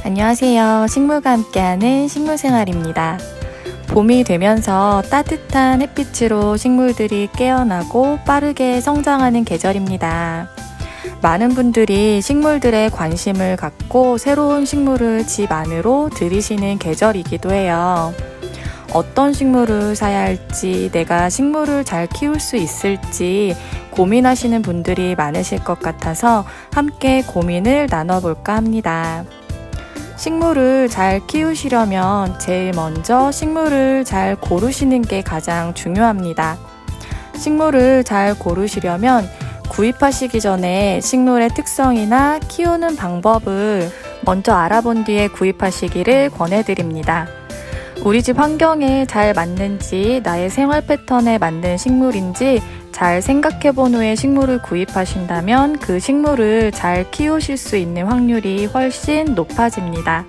안녕하세요. 식물과 함께하는 식물생활입니다. 봄이 되면서 따뜻한 햇빛으로 식물들이 깨어나고 빠르게 성장하는 계절입니다. 많은 분들이 식물들에 관심을 갖고 새로운 식물을 집 안으로 들이시는 계절이기도 해요. 어떤 식물을 사야 할지, 내가 식물을 잘 키울 수 있을지 고민하시는 분들이 많으실 것 같아서 함께 고민을 나눠볼까 합니다. 식물을 잘 키우시려면 제일 먼저 식물을 잘 고르시는 게 가장 중요합니다. 식물을 잘 고르시려면 구입하시기 전에 식물의 특성이나 키우는 방법을 먼저 알아본 뒤에 구입하시기를 권해드립니다. 우리 집 환경에 잘 맞는지, 나의 생활 패턴에 맞는 식물인지 잘 생각해 본 후에 식물을 구입하신다면 그 식물을 잘 키우실 수 있는 확률이 훨씬 높아집니다.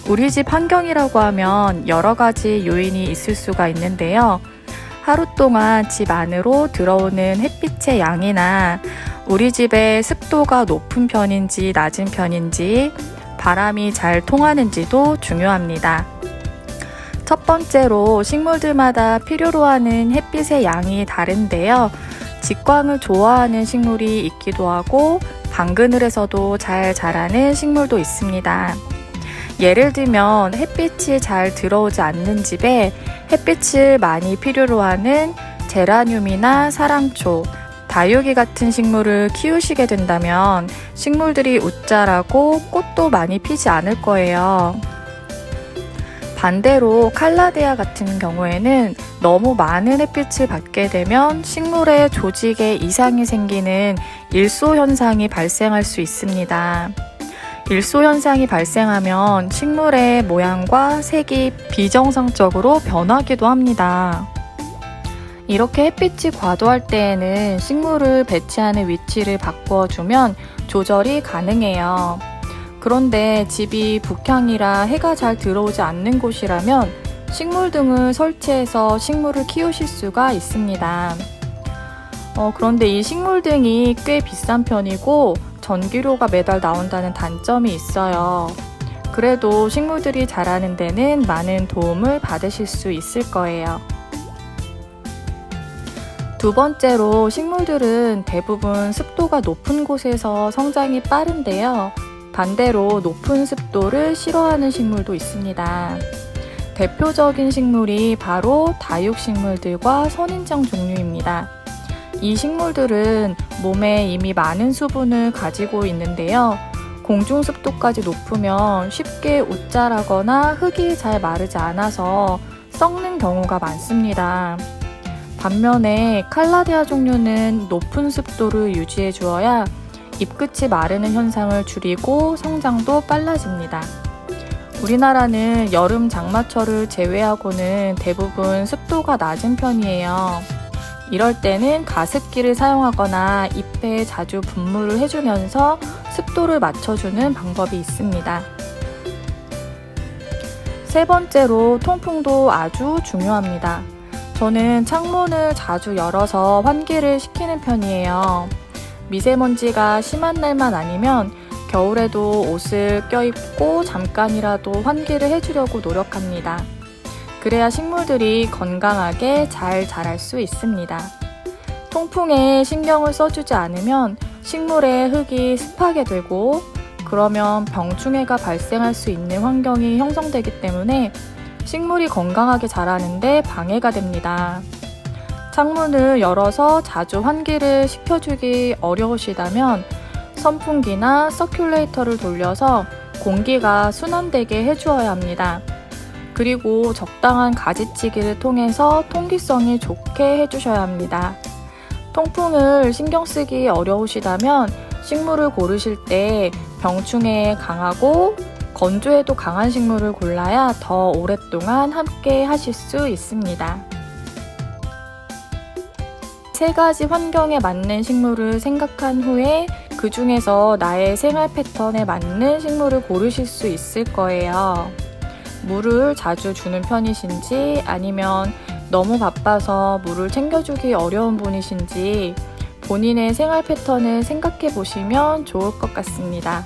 우리 집 환경이라고 하면 여러 가지 요인이 있을 수가 있는데요. 하루 동안 집 안으로 들어오는 햇빛의 양이나 우리 집의 습도가 높은 편인지 낮은 편인지, 바람이 잘 통하는지도 중요합니다. 첫 번째로 식물들마다 필요로 하는 햇빛의 양이 다른데요. 직광을 좋아하는 식물이 있기도 하고 방그늘에서도 잘 자라는 식물도 있습니다. 예를 들면 햇빛이 잘 들어오지 않는 집에 햇빛을 많이 필요로 하는 제라늄이나 사랑초, 다육이 같은 식물을 키우시게 된다면 식물들이 웃자라고 꽃도 많이 피지 않을 거예요. 반대로 칼라데아 같은 경우에는 너무 많은 햇빛을 받게 되면 식물의 조직에 이상이 생기는 일소 현상이 발생할 수 있습니다. 일소 현상이 발생하면 식물의 모양과 색이 비정상적으로 변하기도 합니다. 이렇게 햇빛이 과도할 때에는 식물을 배치하는 위치를 바꿔주면 조절이 가능해요. 그런데 집이 북향이라 해가 잘 들어오지 않는 곳이라면 식물 등을 설치해서 식물을 키우실 수가 있습니다. 그런데 이 식물 등이 꽤 비싼 편이고 전기료가 매달 나온다는 단점이 있어요. 그래도 식물들이 자라는 데는 많은 도움을 받으실 수 있을 거예요. 두 번째로 식물들은 대부분 습도가 높은 곳에서 성장이 빠른데요. 반대로 높은 습도를 싫어하는 식물도 있습니다. 대표적인 식물이 바로 다육식물들과 선인장 종류입니다. 이 식물들은 몸에 이미 많은 수분을 가지고 있는데요. 공중 습도까지 높으면 쉽게 웃자라거나 흙이 잘 마르지 않아서 썩는 경우가 많습니다. 반면에 칼라데아 종류는 높은 습도를 유지해 주어야 잎끝이 마르는 현상을 줄이고 성장도 빨라집니다. 우리나라는 여름 장마철을 제외하고는 대부분 습도가 낮은 편이에요. 이럴 때는 가습기를 사용하거나 잎에 자주 분무를 해주면서 습도를 맞춰주는 방법이 있습니다. 세 번째로 통풍도 아주 중요합니다. 저는 창문을 자주 열어서 환기를 시키는 편이에요. 미세먼지가 심한 날만 아니면 겨울에도 옷을 껴입고 잠깐이라도 환기를 해주려고 노력합니다. 그래야 식물들이 건강하게 잘 자랄 수 있습니다. 통풍에 신경을 써주지 않으면 식물의 흙이 습하게 되고 그러면 병충해가 발생할 수 있는 환경이 형성되기 때문에 식물이 건강하게 자라는데 방해가 됩니다. 창문을 열어서 자주 환기를 시켜주기 어려우시다면 선풍기나 서큘레이터를 돌려서 공기가 순환되게 해주어야 합니다. 그리고 적당한 가지치기를 통해서 통기성이 좋게 해주셔야 합니다. 통풍을 신경 쓰기 어려우시다면 식물을 고르실 때 병충해에 강하고 건조에도 강한 식물을 골라야 더 오랫동안 함께 하실 수 있습니다. 세 가지 환경에 맞는 식물을 생각한 후에 그 중에서 나의 생활 패턴에 맞는 식물을 고르실 수 있을 거예요. 물을 자주 주는 편이신지 아니면 너무 바빠서 물을 챙겨주기 어려운 분이신지 본인의 생활 패턴을 생각해 보시면 좋을 것 같습니다.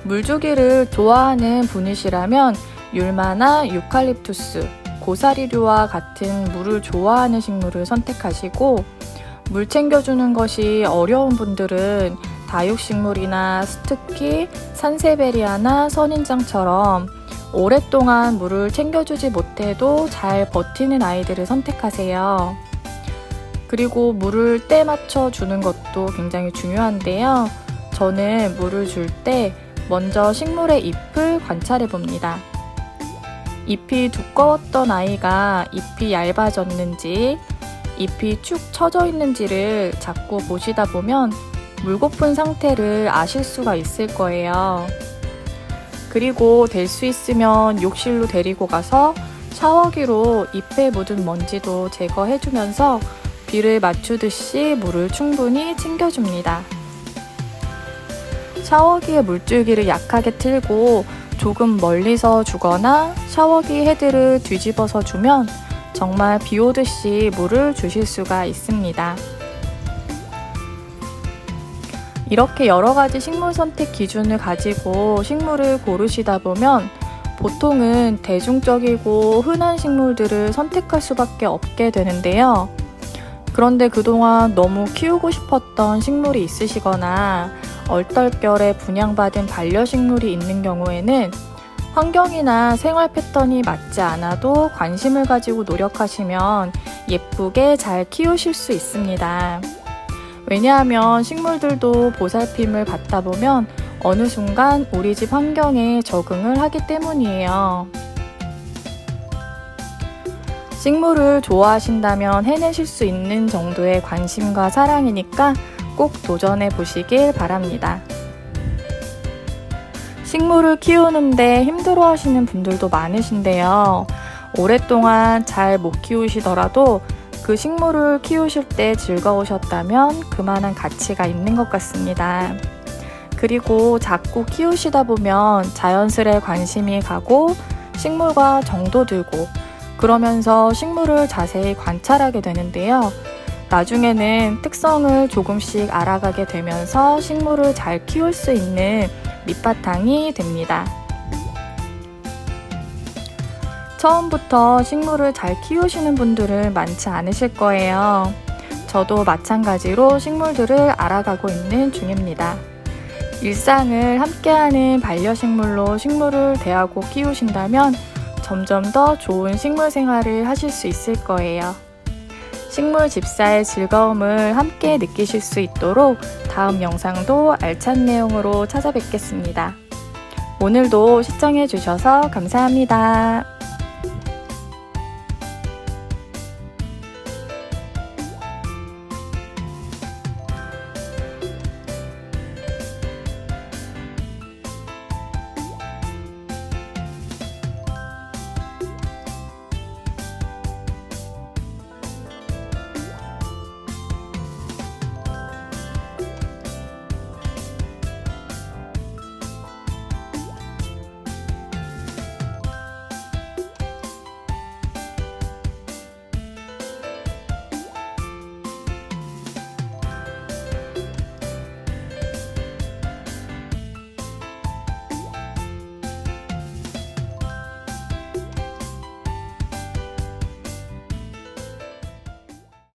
물주기를 좋아하는 분이시라면 율마나 유칼립투스, 고사리류와 같은 물을 좋아하는 식물을 선택하시고, 물 챙겨주는 것이 어려운 분들은 다육식물이나 스투키, 산세베리아나 선인장처럼 오랫동안 물을 챙겨주지 못해도 잘 버티는 아이들을 선택하세요. 그리고 물을 때 맞춰 주는 것도 굉장히 중요한데요. 저는 물을 줄 때 먼저 식물의 잎을 관찰해 봅니다. 잎이 두꺼웠던 아이가 잎이 얇아졌는지, 잎이 축 처져 있는지를 자꾸 보시다 보면 물고픈 상태를 아실 수가 있을 거예요. 그리고 될 수 있으면 욕실로 데리고 가서 샤워기로 잎에 묻은 먼지도 제거해주면서 비를 맞추듯이 물을 충분히 챙겨줍니다. 샤워기의 물줄기를 약하게 틀고 조금 멀리서 주거나 샤워기 헤드를 뒤집어서 주면 정말 비 오듯이 물을 주실 수가 있습니다. 이렇게 여러 가지 식물 선택 기준을 가지고 식물을 고르시다 보면 보통은 대중적이고 흔한 식물들을 선택할 수밖에 없게 되는데요. 그런데 그동안 너무 키우고 싶었던 식물이 있으시거나 얼떨결에 분양받은 반려식물이 있는 경우에는 환경이나 생활 패턴이 맞지 않아도 관심을 가지고 노력하시면 예쁘게 잘 키우실 수 있습니다. 왜냐하면 식물들도 보살핌을 받다 보면 어느 순간 우리 집 환경에 적응을 하기 때문이에요. 식물을 좋아하신다면 해내실 수 있는 정도의 관심과 사랑이니까 꼭 도전해 보시길 바랍니다. 식물을 키우는데 힘들어 하시는 분들도 많으신데요. 오랫동안 잘 못 키우시더라도 그 식물을 키우실 때 즐거우셨다면 그만한 가치가 있는 것 같습니다. 그리고 자꾸 키우시다 보면 자연스레 관심이 가고 식물과 정도 들고 그러면서 식물을 자세히 관찰하게 되는데요. 나중에는 특성을 조금씩 알아가게 되면서 식물을 잘 키울 수 있는 밑바탕이 됩니다. 처음부터 식물을 잘 키우시는 분들은 많지 않으실 거예요. 저도 마찬가지로 식물들을 알아가고 있는 중입니다. 일상을 함께하는 반려식물로 식물을 대하고 키우신다면 점점 더 좋은 식물 생활을 하실 수 있을 거예요. 식물 집사의 즐거움을 함께 느끼실 수 있도록 다음 영상도 알찬 내용으로 찾아뵙겠습니다. 오늘도 시청해 주셔서 감사합니다.